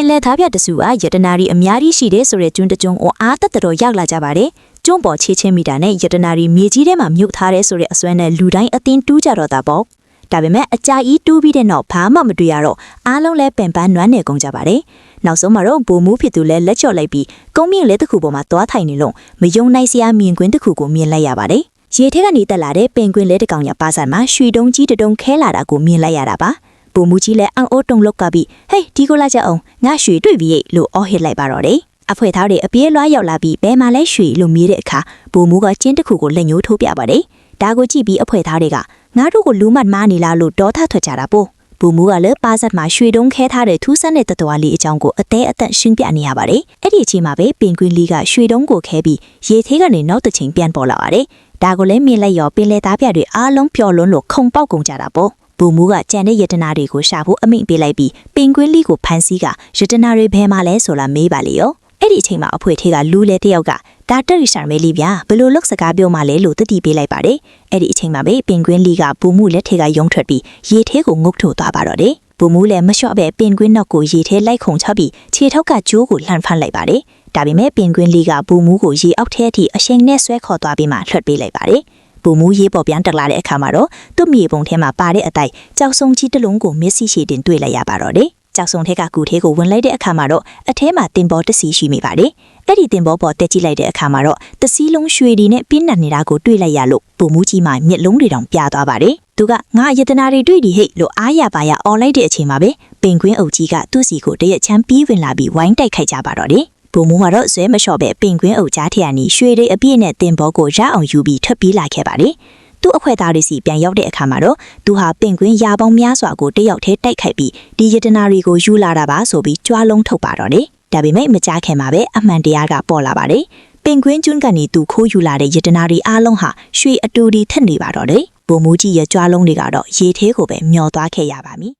င်လယ်သားပြတဆူအားယတနာရီအများကြီးရှိတဲ့ဆိုတဲ့ကျွန်းတကျွန်းအားတက်တော်ရောက်လာကြပါတယ်ကျွန်းပေါ်ချေချင်းမီတာနဲ့ယတနာရီမြေကြီးထဲမှာမြုပ်ထားတဲ့ဆိုတဲ့အစွမ်းနဲ့လူတိုင်းအသင်းတူးကြတော့တာပေါ့ဒါပေမဲ့အကြာကြီးတူးပြီးတဲ့နောက်ဘာမှမတွေ့ရတော့အားလုံးလဲပင်ပန်းနွမ်းနေကုန်ကြပါတယ်နောက်ဆုံးမှာတော့ဘိုမူးဖြစ်သူလဲလက်ချော့လိုက်ပြီးကုန်းမြင့်လဲတစ်ခုပေါ်မှာသွားထိုင်နေလို့မယုံနိုင်စရာမြင်ကွင်းတစ်ခုကိုမြင်လိုက်ရပါတယ်ရေထဲကနေတက်လာတဲ့ပင်ကွင်းလဲတစ်ကောင်ရပါစံမှာရွှေတုံးကြီးတုံးခဲလာတာကိုမြင်လိုက်ရတာပါဘိုမူးကြီးလဲအံ့ဩတုန်လောက်ကပြီးဟေးဒီကိုလာကြအောင်ငါရွှေတွေ့ပြီလို့အော်ဟစ်လိုက်ပါတော့တယ်အဖွဲသားတွေအပြေးလွှားရောက်လာပြီးဘဲမှာလဲရွှေလို့မြည်တဲ့အခါဘိုမူးကကျင်းတစ်ခုကိုလက်ညှိုးထိုးပြပါတယ်ဒါကိုကြည့်ပြီးအဖွဲသားတွေကငါတို့ကိုလူမတ်မားနေလားလို့ဒေါသထွက်ကြတာပို့ဘိုမူးကလည်းပါဇက်မှာရွှေတုံးခဲထားတဲ့ထူးဆန်းတဲ့တတော်လေးအကြောင်းကိုအသေးအသက်ရှင်းပြနေရပါတယ်အဲ့ဒီအချိန်မှာပဲပင်ကွင်းလေးကရွှေတုံးကိုခဲပြီးရေသေးကနေနောက်တစ်ချိန်ပြန်ပေါ်လာပါတယ်ဒါကိုလည်းမြင်လိုက်ရောပင်လေသားပြတွေအားလုံးပျော်လွန်းလို့ခုန်ပေါက်ကုန်ကြတာပေါ့ဘိုမူးကကြံတဲ့ယတနာတွေကိုရှာဖို့အမိန့်ပေးလိုက်ပြီးပင်ကွင်းလေးကိုဖမ်းဆီးကယတနာတွေဘဲမှာလဲဆိုလာမေးပါလေရောအဲ့ဒီအချိန်မှာအဖွေထေးကလူလေတယောက်ကဒါတက်ရီရှာမဲလေးဗျာဘလို့လောက်စကားပြောမှလဲလို့တတိပေးလိုက်ပါတယ်အဲ့ဒီအချိန်မှာပဲပင်ကွင်းလေးကဘိုမူးလက်ထဲကယုံထွက်ပြီးရေထဲကိုငုတ်ထိုးသွားပါတော့တယ်ဘိုမူးလည်းမလျှော့ပဲပင်ကွင်းနောက်ကိုရေထဲလိုက်ခုန်ချပြီးခြေထောက်ကကျိုးကိုလှန်ဖမ်းလိုက်ပါတယ်ဒါပေမဲ့ပင်ကွင်းလေးကဘိုမူးကိုရေအောက်ထဲအထိအရှိန်နဲ့ဆွဲခေါ်သွားပြီးမှလွှတ်ပေးလိုက်ပါတယ်ဘိုမူးရေပေါ်ပြန်တက်လာတဲ့အခါမှာတော့သူ့မြေပုံထဲမှာပါတဲ့အတိုက်ကြောက်ဆုံကြီးတစ်လုံးကိုမျက်စိရှိတင်တွေ့လိုက်ရပါတော့တယ်ကြောက်ဆုံထဲကကူထဲကိုဝင်လိုက်တဲ့အခါမှာတော့အထဲမှာတင်ပေါ်တစီရှိမိပါတယ်အဲ့ဒီတင်ပေါ်ပေါ်တက်ကြည့်လိုက်တဲ့အခါမှာတော့တစည်းလုံးရွှေတွေနဲ့ပြင်းထန်နေတာကိုတွေ့လိုက်ရလို့ဘိုမူးကြီးမှမျက်လုံးတွေတောင်ပြသွားပါတယ်သူကငါယတနာတွေတွေ့ဒီဟိတ်လို့အားရပါရအော်လိုက်တဲ့အချိန်မှာပဲပင်ကွင်းအုပ်ကြီးကသူ့စီကိုတရက်ချမ်းပြီးဝင်လာပြီးဝိုင်းတိုက်ခိုက်ကြပါတော့တယ်ဘိုမူးကတော့ဇွဲမလျှော့ပဲပင်ကွင်းအုပ်ကြားထရနီရွှေတွေအပြည့်နဲ့တင်ပေါ်ကိုရအောင်ယူပြီးထွက်ပြေးလာခဲ့ပါတယ်သူ့အခွဲသားတွေစီပြန်ရောက်တဲ့အခါမှာတော့သူဟာပင်ကွင်းရာပေါင်းများစွာကိုတယောက်တည်းတိုက်ခိုက်ပြီးဒီယတနာတွေကိုယူလာတာပါဆိုပြီးကြွားလုံးထုတ်ပါတော့တယ်ဒါပေမဲ့မကြားခင်မှာပဲအမှန်တရားကပေါ်လာပါတယ်ပင်ကွင်းကျွန်းကနေသူခိုးယူလာတဲ့ယတနာတွေအားလုံးဟာရွှေအတူတူထက်နေပါတော့တယ်ဘိုမူးကြီးရဲ့ကြွားလုံးတွေကတော့ရေထဲကိုပဲမျောသွားခဲ့ရပါမည်